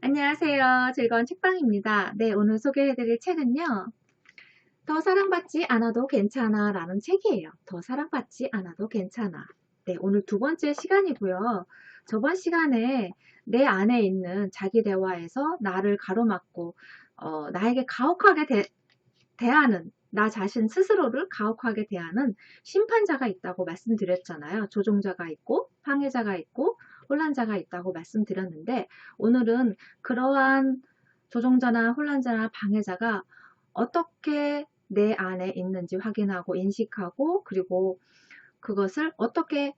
안녕하세요. 즐거운 책방입니다. 네, 오늘 소개해드릴 책은요. 더 사랑받지 않아도 괜찮아 라는 책이에요. 더 사랑받지 않아도 괜찮아. 네, 오늘 두 번째 시간이고요. 저번 시간에 내 안에 있는 자기 대화에서 나를 가로막고 나에게 가혹하게 대하는 나 자신 스스로를 가혹하게 대하는 심판자가 있다고 말씀드렸잖아요. 조종자가 있고 방해자가 있고 혼란자가 있다고 말씀드렸는데 오늘은 그러한 조종자나 혼란자나 방해자가 어떻게 내 안에 있는지 확인하고 인식하고 그리고 그것을 어떻게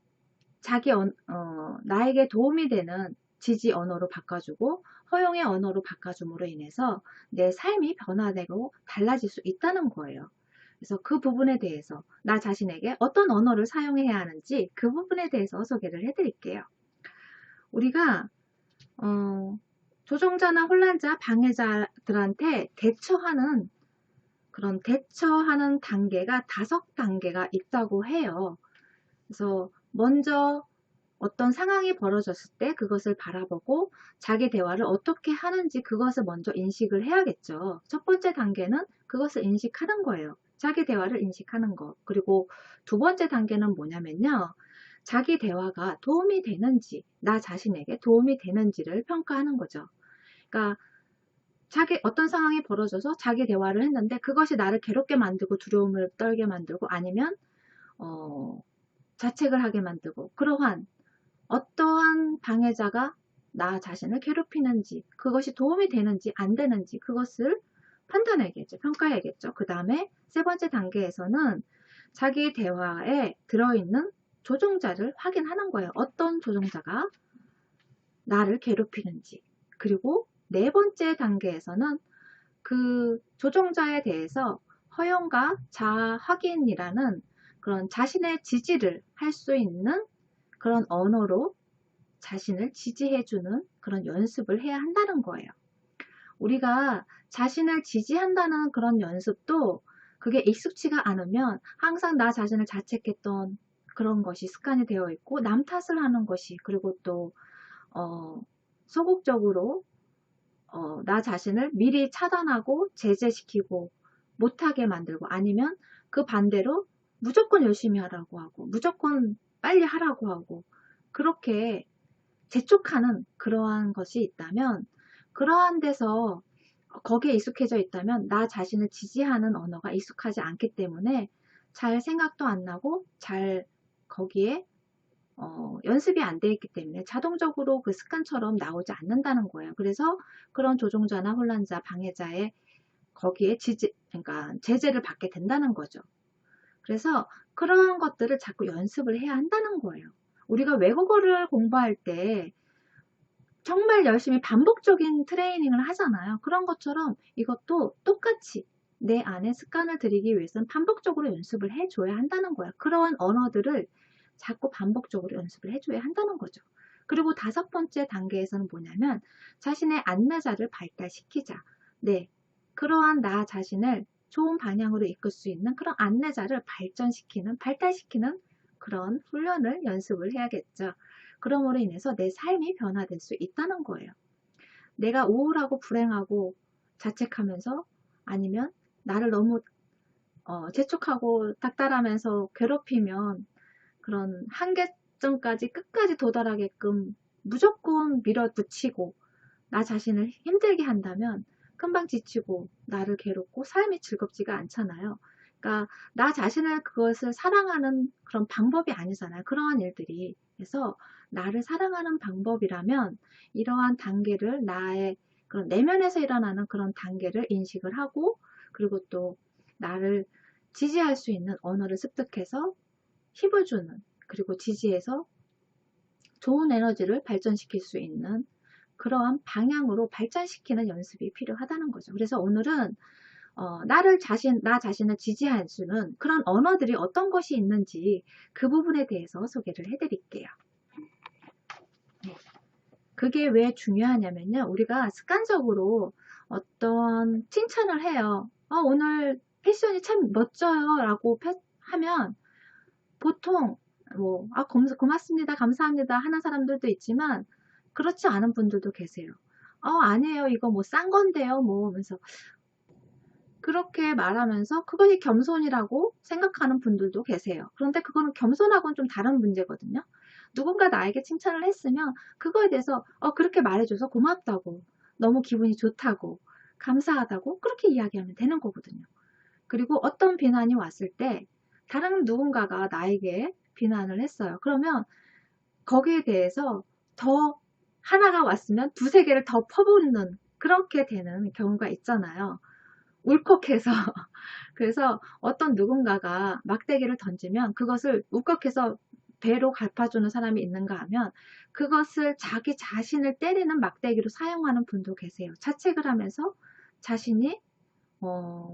나에게 도움이 되는 지지 언어로 바꿔주고 허용의 언어로 바꿔줌으로 인해서 내 삶이 변화되고 달라질 수 있다는 거예요. 그래서 그 부분에 대해서 나 자신에게 어떤 언어를 사용해야 하는지 그 부분에 대해서 소개를 해드릴게요. 우리가 조종자나 혼란자, 방해자들한테 대처하는 단계가 5단계가 있다고 해요. 그래서 먼저 어떤 상황이 벌어졌을 때 그것을 바라보고 자기 대화를 어떻게 하는지 그것을 먼저 인식을 해야겠죠. 첫 번째 단계는 그것을 인식하는 거예요. 자기 대화를 인식하는 거. 그리고 두 번째 단계는 뭐냐면요. 자기 대화가 도움이 되는지, 나 자신에게 도움이 되는지를 평가하는 거죠. 그러니까 어떤 상황이 벌어져서 자기 대화를 했는데 그것이 나를 괴롭게 만들고 두려움을 떨게 만들고 아니면 자책을 하게 만들고 그러한 어떠한 방해자가 나 자신을 괴롭히는지 그것이 도움이 되는지 안 되는지 그것을 판단해야겠죠. 평가해야겠죠. 그 다음에 세 번째 단계에서는 자기 대화에 들어있는 조종자를 확인하는 거예요. 어떤 조종자가 나를 괴롭히는지. 그리고 네 번째 단계에서는 그 조종자에 대해서 허용과 자아 확인이라는 그런 자신의 지지를 할 수 있는 그런 언어로 자신을 지지해주는 그런 연습을 해야 한다는 거예요. 우리가 자신을 지지한다는 그런 연습도 그게 익숙치가 않으면 항상 나 자신을 자책했던 그런 것이 습관이 되어 있고 남 탓을 하는 것이 그리고 또 소극적으로 나 자신을 미리 차단하고 제재시키고 못하게 만들고 아니면 그 반대로 무조건 열심히 하라고 하고 무조건 빨리 하라고 하고 그렇게 재촉하는 그러한 것이 있다면 그러한 데서 거기에 익숙해져 있다면 나 자신을 지지하는 언어가 익숙하지 않기 때문에 잘 생각도 안 나고 잘 거기에 연습이 안 돼 있기 때문에 자동적으로 그 습관처럼 나오지 않는다는 거예요. 그래서 그런 조종자나 혼란자, 방해자의 거기에 그러니까 제재를 받게 된다는 거죠. 그래서 그러한 것들을 자꾸 연습을 해야 한다는 거예요. 우리가 외국어를 공부할 때 정말 열심히 반복적인 트레이닝을 하잖아요. 그런 것처럼 이것도 똑같이 내 안에 습관을 들이기 위해서는 반복적으로 연습을 해줘야 한다는 거야. 그러한 언어들을 자꾸 반복적으로 연습을 해줘야 한다는 거죠. 그리고 5번째 단계에서는 뭐냐면 자신의 안내자를 발달시키자. 네, 그러한 나 자신을 좋은 방향으로 이끌 수 있는 그런 안내자를 발달시키는 그런 훈련을 연습을 해야겠죠. 그러므로 인해서 내 삶이 변화될 수 있다는 거예요. 내가 우울하고 불행하고 자책하면서 아니면 나를 너무 재촉하고 닥달하면서 괴롭히면 그런 한계점까지 끝까지 도달하게끔 무조건 밀어붙이고 나 자신을 힘들게 한다면 금방 지치고 나를 괴롭고 삶이 즐겁지가 않잖아요. 그러니까 나 자신을 그것을 사랑하는 그런 방법이 아니잖아요. 그러한 일들이. 그래서 나를 사랑하는 방법이라면 이러한 단계를 나의 그런 내면에서 일어나는 그런 단계를 인식을 하고 그리고 또 나를 지지할 수 있는 언어를 습득해서 힘을 주는 그리고 지지해서 좋은 에너지를 발전시킬 수 있는 그러한 방향으로 발전시키는 연습이 필요하다는 거죠. 그래서 오늘은 나 자신을 지지할 수는 그런 언어들이 어떤 것이 있는지 그 부분에 대해서 소개를 해드릴게요. 네. 그게 왜 중요하냐면요. 우리가 습관적으로 어떤 칭찬을 해요. 오늘 패션이 참 멋져요 라고 하면 보통 고맙습니다 감사합니다 하는 사람들도 있지만 그렇지 않은 분들도 계세요. 아니에요. 이거 뭐 싼 건데요. 뭐 하면서 그렇게 말하면서 그것이 겸손이라고 생각하는 분들도 계세요. 그런데 그거는 겸손하고는 좀 다른 문제거든요. 누군가 나에게 칭찬을 했으면 그거에 대해서 그렇게 말해줘서 고맙다고, 너무 기분이 좋다고, 감사하다고 그렇게 이야기하면 되는 거거든요. 그리고 어떤 비난이 왔을 때 다른 누군가가 나에게 비난을 했어요. 그러면 거기에 대해서 더 하나가 왔으면 두세 개를 더 퍼붓는 그렇게 되는 경우가 있잖아요. 울컥해서. 그래서 어떤 누군가가 막대기를 던지면 그것을 울컥해서 배로 갚아주는 사람이 있는가 하면 그것을 자기 자신을 때리는 막대기로 사용하는 분도 계세요. 자책을 하면서 자신이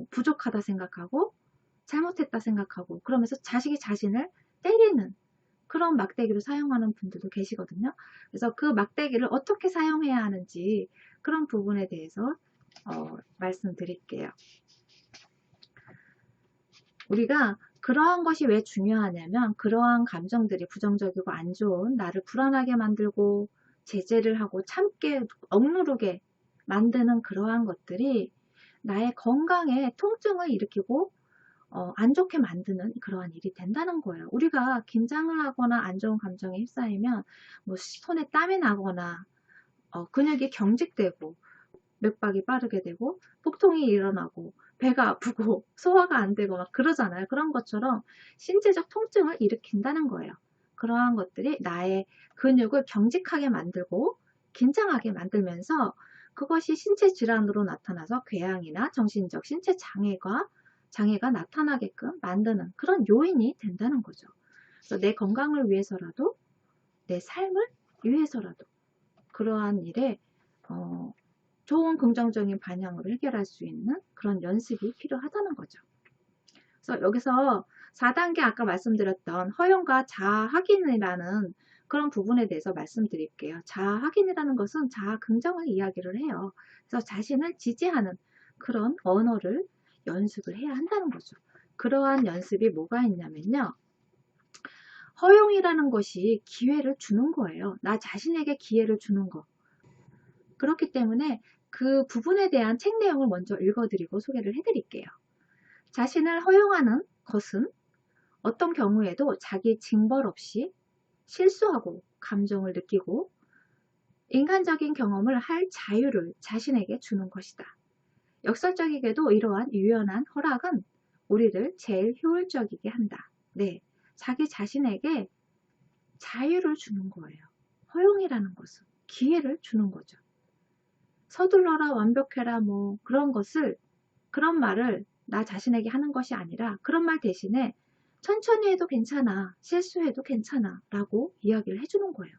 부족하다 생각하고 잘못했다 생각하고 그러면서 자식이 자신을 때리는 그런 막대기로 사용하는 분들도 계시거든요. 그래서 그 막대기를 어떻게 사용해야 하는지 그런 부분에 대해서 말씀드릴게요. 우리가 그러한 것이 왜 중요하냐면 그러한 감정들이 부정적이고 안 좋은 나를 불안하게 만들고 제재를 하고 참게 억누르게 만드는 그러한 것들이 나의 건강에 통증을 일으키고 안 좋게 만드는 그러한 일이 된다는 거예요. 우리가 긴장을 하거나 안 좋은 감정에 휩싸이면 뭐 손에 땀이 나거나 근육이 경직되고 맥박이 빠르게 되고 복통이 일어나고 배가 아프고 소화가 안 되고 막 그러잖아요. 그런 것처럼 신체적 통증을 일으킨다는 거예요. 그러한 것들이 나의 근육을 경직하게 만들고 긴장하게 만들면서 그것이 신체 질환으로 나타나서 궤양이나 정신적 신체 장애가 나타나게끔 만드는 그런 요인이 된다는 거죠. 그래서 내 건강을 위해서라도 내 삶을 위해서라도 그러한 일에 좋은 긍정적인 방향으로 해결할 수 있는 그런 연습이 필요하다는 거죠. 그래서 여기서 4단계 아까 말씀드렸던 허용과 자아 확인이라는 그런 부분에 대해서 말씀드릴게요. 자아 확인이라는 것은 자아 긍정을 이야기를 해요. 그래서 자신을 지지하는 그런 언어를 연습을 해야 한다는 거죠. 그러한 연습이 뭐가 있냐면요. 허용이라는 것이 기회를 주는 거예요. 나 자신에게 기회를 주는 거. 그렇기 때문에 그 부분에 대한 책 내용을 먼저 읽어드리고 소개를 해드릴게요. 자신을 허용하는 것은 어떤 경우에도 자기 징벌 없이 실수하고 감정을 느끼고 인간적인 경험을 할 자유를 자신에게 주는 것이다. 역설적이게도 이러한 유연한 허락은 우리를 제일 효율적이게 한다. 네, 자기 자신에게 자유를 주는 거예요. 허용이라는 것은 기회를 주는 거죠. 서둘러라, 완벽해라, 뭐 그런 말을 나 자신에게 하는 것이 아니라 그런 말 대신에 천천히 해도 괜찮아, 실수해도 괜찮아 라고 이야기를 해주는 거예요.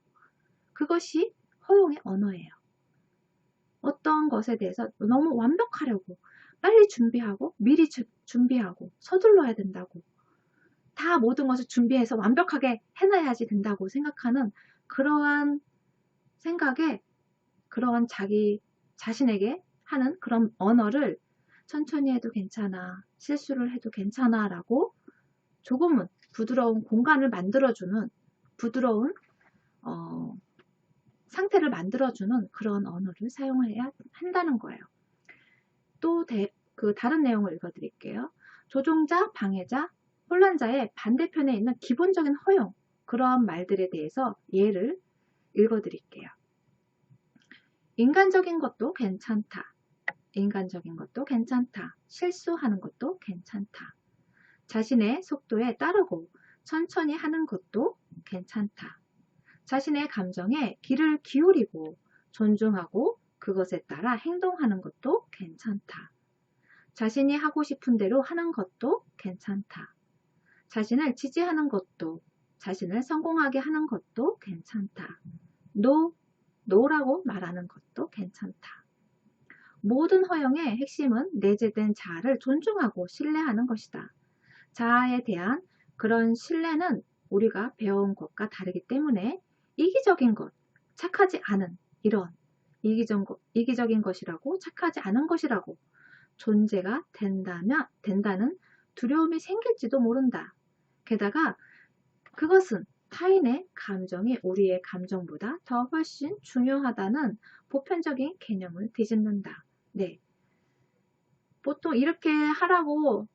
그것이 허용의 언어예요. 어떤 것에 대해서 너무 완벽하려고 빨리 준비하고 미리 준비하고 서둘러야 된다고 다 모든 것을 준비해서 완벽하게 해놔야지 된다고 생각하는 그러한 생각에 그러한 자기 자신에게 하는 그런 언어를 천천히 해도 괜찮아, 실수를 해도 괜찮아 라고 조금은 부드러운 공간을 만들어주는 부드러운 상태를 만들어주는 그런 언어를 사용해야 한다는 거예요. 또 다른 내용을 읽어드릴게요. 조종자, 방해자, 혼란자의 반대편에 있는 기본적인 허용 그러한 말들에 대해서 예를 읽어드릴게요. 인간적인 것도 괜찮다. 인간적인 것도 괜찮다. 실수하는 것도 괜찮다. 자신의 속도에 따르고 천천히 하는 것도 괜찮다. 자신의 감정에 귀를 기울이고 존중하고 그것에 따라 행동하는 것도 괜찮다. 자신이 하고 싶은 대로 하는 것도 괜찮다. 자신을 지지하는 것도 자신을 성공하게 하는 것도 괜찮다. 노라고 말하는 것도 괜찮다. 모든 허용의 핵심은 내재된 자아를 존중하고 신뢰하는 것이다. 자아에 대한 그런 신뢰는 우리가 배워온 것과 다르기 때문에 이기적인 것, 착하지 않은 이런 이기적인 것이라고 착하지 않은 것이라고 존재가 된다는 두려움이 생길지도 모른다. 게다가 그것은 타인의 감정이 우리의 감정보다 더 훨씬 중요하다는 보편적인 개념을 뒤집는다. 네. 보통 이렇게 하라고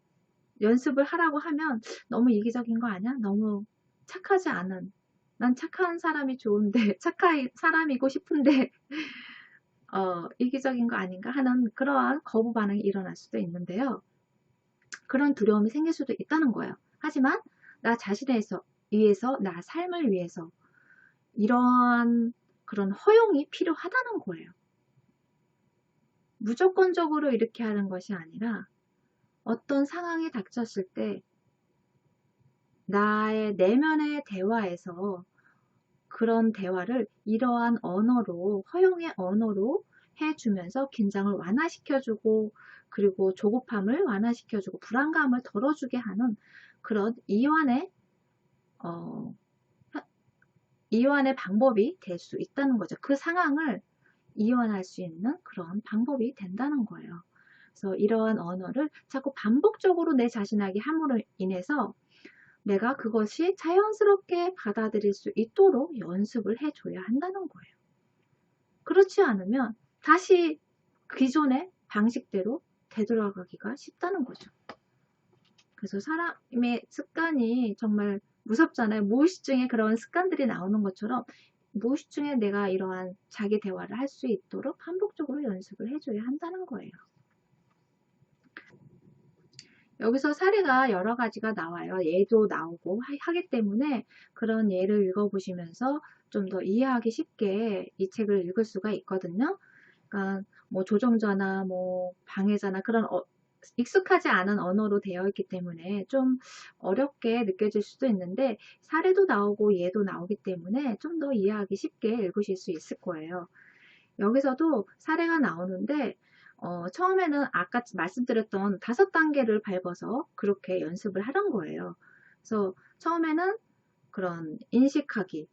연습을 하라고 하면 너무 이기적인 거 아니야? 너무 착하지 않은, 난 착한 사람이 좋은데 착한 사람이고 싶은데 이기적인 거 아닌가 하는 그러한 거부 반응이 일어날 수도 있는데요. 그런 두려움이 생길 수도 있다는 거예요. 하지만 나 자신에 위해서, 나 삶을 위해서 이러한 그런 허용이 필요하다는 거예요. 무조건적으로 이렇게 하는 것이 아니라 어떤 상황이 닥쳤을 때 나의 내면의 대화에서 그런 대화를 이러한 언어로, 허용의 언어로 해주면서 긴장을 완화시켜주고, 그리고 조급함을 완화시켜주고, 불안감을 덜어주게 하는 그런 이완의 방법이 될 수 있다는 거죠. 그 상황을 이완할 수 있는 그런 방법이 된다는 거예요. 그래서 이러한 언어를 자꾸 반복적으로 내 자신에게 함으로 인해서 내가 그것이 자연스럽게 받아들일 수 있도록 연습을 해줘야 한다는 거예요. 그렇지 않으면 다시 기존의 방식대로 되돌아가기가 쉽다는 거죠. 그래서 사람의 습관이 정말 무섭잖아요. 무의식 중에 그런 습관들이 나오는 것처럼 무의식 중에 내가 이러한 자기 대화를 할 수 있도록 반복적으로 연습을 해줘야 한다는 거예요. 여기서 사례가 여러 가지가 나와요. 예도 나오고 하기 때문에 그런 예를 읽어보시면서 좀 더 이해하기 쉽게 이 책을 읽을 수가 있거든요. 그러니까 뭐 조종자나 뭐 방해자나 그런 익숙하지 않은 언어로 되어 있기 때문에 좀 어렵게 느껴질 수도 있는데 사례도 나오고 예도 나오기 때문에 좀 더 이해하기 쉽게 읽으실 수 있을 거예요. 여기서도 사례가 나오는데 처음에는 아까 말씀드렸던 5단계를 밟아서 그렇게 연습을 하는 거예요. 그래서 처음에는 그런 인식하기,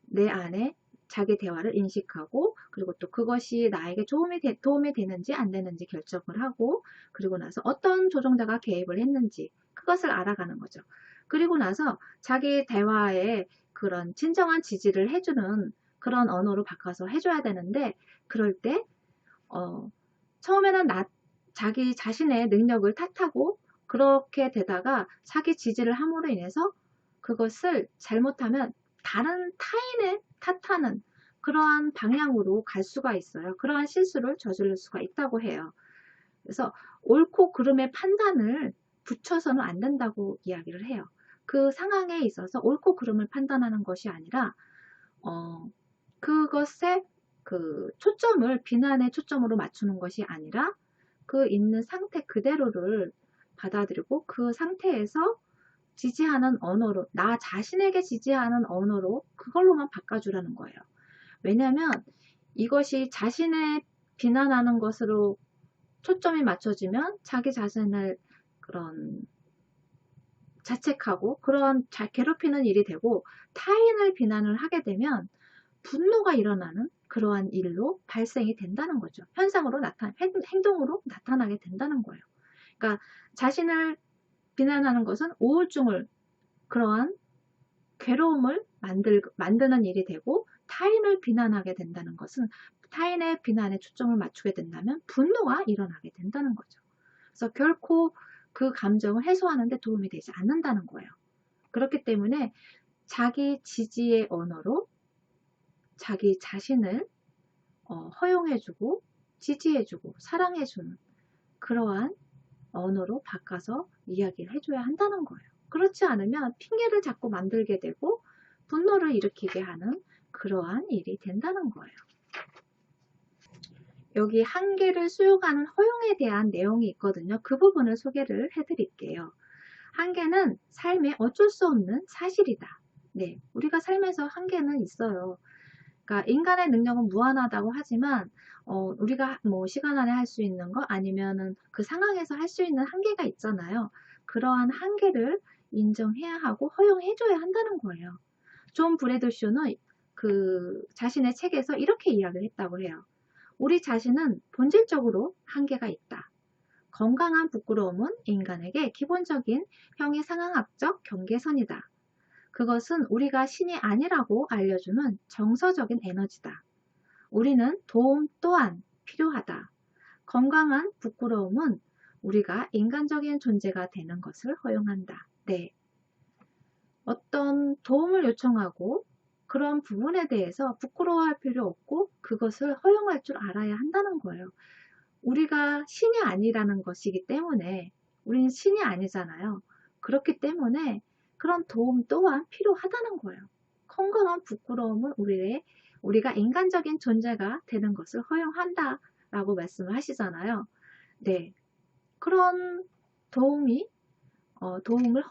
내 안에 자기 대화를 인식하고 그리고 또 그것이 나에게 도움이 되는지 안 되는지 결정을 하고 그리고 나서 어떤 조종자가 개입을 했는지 그것을 알아가는 거죠. 그리고 나서 자기 대화에 그런 진정한 지지를 해주는 그런 언어로 바꿔서 해줘야 되는데 그럴 때 처음에는 자기 자신의 능력을 탓하고 그렇게 되다가 자기 지지를 함으로 인해서 그것을 잘못하면 다른 타인을 탓하는 그러한 방향으로 갈 수가 있어요. 그러한 실수를 저지를 수가 있다고 해요. 그래서 옳고 그름의 판단을 붙여서는 안 된다고 이야기를 해요. 그 상황에 있어서 옳고 그름을 판단하는 것이 아니라 그것에 그 초점을 비난의 초점으로 맞추는 것이 아니라 그 있는 상태 그대로를 받아들이고 그 상태에서 지지하는 언어로 나 자신에게 지지하는 언어로 그걸로만 바꿔주라는 거예요. 왜냐하면 이것이 자신의 비난하는 것으로 초점이 맞춰지면 자기 자신을 그런 자책하고 그런 괴롭히는 일이 되고 타인을 비난을 하게 되면 분노가 일어나는 그러한 일로 발생이 된다는 거죠. 행동으로 나타나게 된다는 거예요. 그러니까 자신을 비난하는 것은 우울증을 그러한 괴로움을 만드는 일이 되고 타인을 비난하게 된다는 것은 타인의 비난에 초점을 맞추게 된다면 분노가 일어나게 된다는 거죠. 그래서 결코 그 감정을 해소하는 데 도움이 되지 않는다는 거예요. 그렇기 때문에 자기 지지의 언어로 자기 자신을 허용해주고 지지해주고 사랑해주는 그러한 언어로 바꿔서 이야기를 해줘야 한다는 거예요. 그렇지 않으면 핑계를 자꾸 만들게 되고 분노를 일으키게 하는 그러한 일이 된다는 거예요. 여기 한계를 수용하는 허용에 대한 내용이 있거든요. 그 부분을 소개를 해드릴게요. 한계는 삶에 어쩔 수 없는 사실이다. 네, 우리가 삶에서 한계는 있어요. 그러니까 인간의 능력은 무한하다고 하지만 우리가 뭐 시간 안에 할 수 있는 거 아니면은 그 상황에서 할 수 있는 한계가 있잖아요. 그러한 한계를 인정해야 하고 허용해줘야 한다는 거예요. 존 브래드쇼는 그 자신의 책에서 이렇게 이야기를 했다고 해요. 우리 자신은 본질적으로 한계가 있다. 건강한 부끄러움은 인간에게 기본적인 형이상황학적 경계선이다. 그것은 우리가 신이 아니라고 알려주는 정서적인 에너지다. 우리는 도움 또한 필요하다. 건강한 부끄러움은 우리가 인간적인 존재가 되는 것을 허용한다. 네. 어떤 도움을 요청하고 그런 부분에 대해서 부끄러워할 필요 없고 그것을 허용할 줄 알아야 한다는 거예요. 우리가 신이 아니라는 것이기 때문에 우리는 신이 아니잖아요. 그렇기 때문에 그런 도움 또한 필요하다는 거예요. 건강한 부끄러움은 우리가 인간적인 존재가 되는 것을 허용한다 라고 말씀을 하시잖아요. 네, 그런 도움을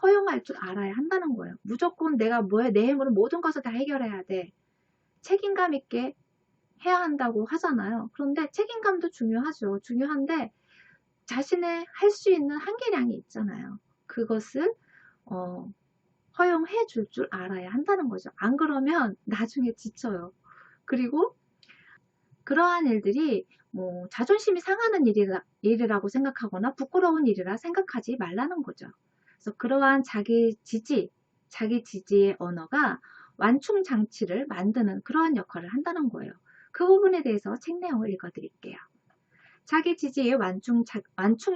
허용할 줄 알아야 한다는 거예요. 무조건 내가 내 힘으로 모든 것을 다 해결해야 돼. 책임감 있게 해야 한다고 하잖아요. 그런데 책임감도 중요하죠. 중요한데 자신의 할 수 있는 한계량이 있잖아요. 그것을 허용해 줄 알아야 한다는 거죠. 안 그러면 나중에 지쳐요. 그리고 그러한 일들이 뭐 자존심이 상하는 일이라고 생각하거나 부끄러운 일이라 생각하지 말라는 거죠. 그래서 그러한 자기 지지의 언어가 완충 장치를 만드는 그러한 역할을 한다는 거예요. 그 부분에 대해서 책 내용을 읽어드릴게요. 자기 지지의 완충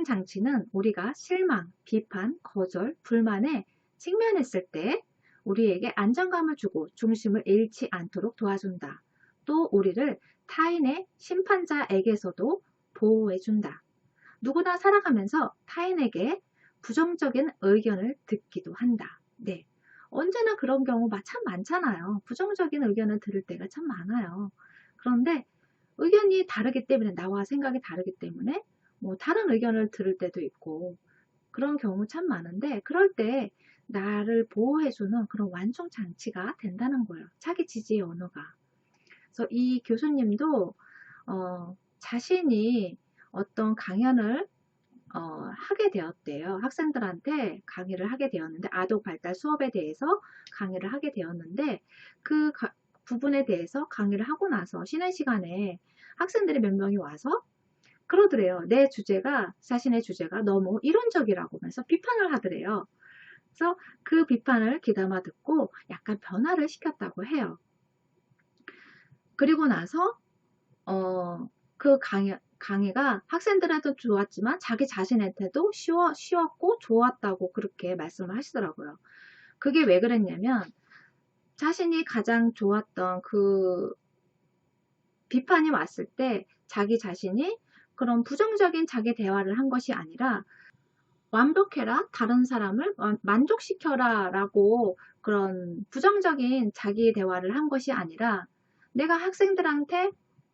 장치는 우리가 실망, 비판, 거절, 불만에 직면했을 때 우리에게 안정감을 주고 중심을 잃지 않도록 도와준다. 또 우리를 타인의 심판자에게서도 보호해준다. 누구나 살아가면서 타인에게 부정적인 의견을 듣기도 한다. 네, 언제나 그런 경우가 참 많잖아요. 부정적인 의견을 들을 때가 참 많아요. 그런데 의견이 다르기 때문에 나와 생각이 다르기 때문에 뭐 다른 의견을 들을 때도 있고 그런 경우 참 많은데 그럴 때 나를 보호해주는 그런 완충 장치가 된다는 거예요. 자기 지지의 언어가. 그래서 이 교수님도 자신이 어떤 강연을 하게 되었대요. 학생들한테 강의를 하게 되었는데 아동 발달 수업에 대해서 강의를 하게 되었는데 그 부분에 대해서 강의를 하고 나서 쉬는 시간에 학생들이 몇 명이 와서 그러더래요. 자신의 주제가 너무 이론적이라고 하면서 비판을 하더래요. 그래서 그 비판을 귀담아 듣고 약간 변화를 시켰다고 해요. 그리고 나서 그 강의가 학생들한테도 좋았지만 자기 자신한테도 쉬웠고 좋았다고 그렇게 말씀을 하시더라고요. 그게 왜 그랬냐면 자신이 가장 좋았던 그 비판이 왔을 때 자기 자신이 그런 부정적인 자기 대화를 한 것이 아니라 완벽해라, 다른 사람을 만족시켜라 라고 그런 부정적인 자기 대화를 한 것이 아니라 내가 학생들한테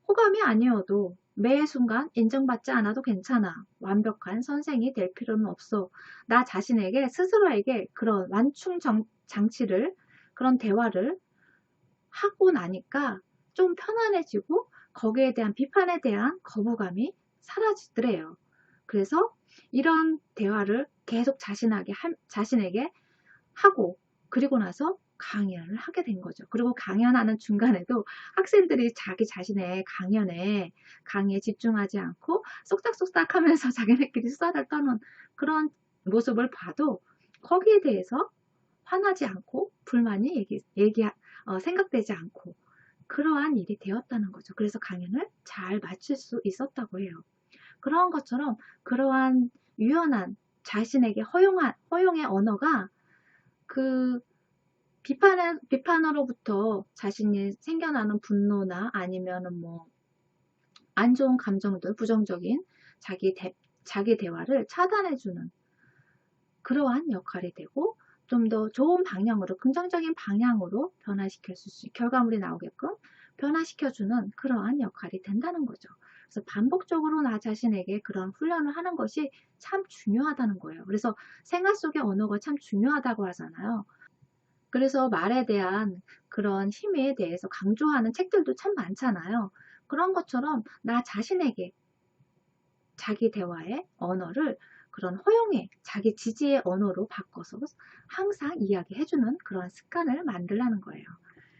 호감이 아니어도 매 순간 인정받지 않아도 괜찮아. 완벽한 선생이 될 필요는 없어. 나 자신에게 스스로에게 그런 완충 장치를 그런 대화를 하고 나니까 좀 편안해지고 거기에 대한 비판에 대한 거부감이 사라지더래요. 그래서 이런 대화를 계속 자신에게 하고 그리고 나서 강연을 하게 된 거죠. 그리고 강연하는 중간에도 학생들이 자기 자신의 강의에 집중하지 않고 쏙닥쏙닥 하면서 자기네끼리 수다를 떠는 그런 모습을 봐도 거기에 대해서 화나지 않고 불만이 생각되지 않고 그러한 일이 되었다는 거죠. 그래서 강연을 잘 마칠 수 있었다고 해요. 그러한 것처럼 그러한 유연한 자신에게 허용의 언어가 그 비판으로부터 자신이 생겨나는 분노나 아니면은 뭐 안 좋은 감정들, 부정적인 자기 대화를 차단해주는 그러한 역할이 되고 좀 더 좋은 방향으로 긍정적인 방향으로 결과물이 나오게끔 변화시켜주는 그러한 역할이 된다는 거죠. 그래서 반복적으로 나 자신에게 그런 훈련을 하는 것이 참 중요하다는 거예요. 그래서 생활 속의 언어가 참 중요하다고 하잖아요. 그래서 말에 대한 그런 힘에 대해서 강조하는 책들도 참 많잖아요. 그런 것처럼 나 자신에게 자기 대화의 언어를 그런 자기 지지의 언어로 바꿔서 항상 이야기해주는 그런 습관을 만들라는 거예요.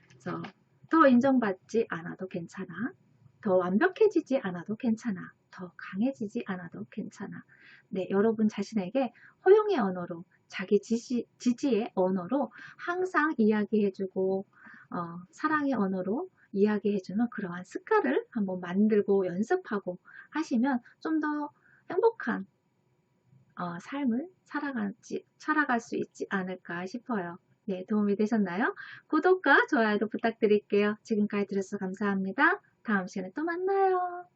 그래서 더 인정받지 않아도 괜찮아. 더 완벽해지지 않아도 괜찮아. 더 강해지지 않아도 괜찮아. 네, 여러분 자신에게 허용의 언어로 자기 지지의 언어로 항상 이야기해주고 사랑의 언어로 이야기해주는 그러한 습관을 한번 만들고 연습하고 하시면 좀 더 행복한 삶을 살아갈 수 있지 않을까 싶어요. 네, 도움이 되셨나요? 구독과 좋아요도 부탁드릴게요. 지금까지 들어주셔서 감사합니다. 다음 시간에 또 만나요.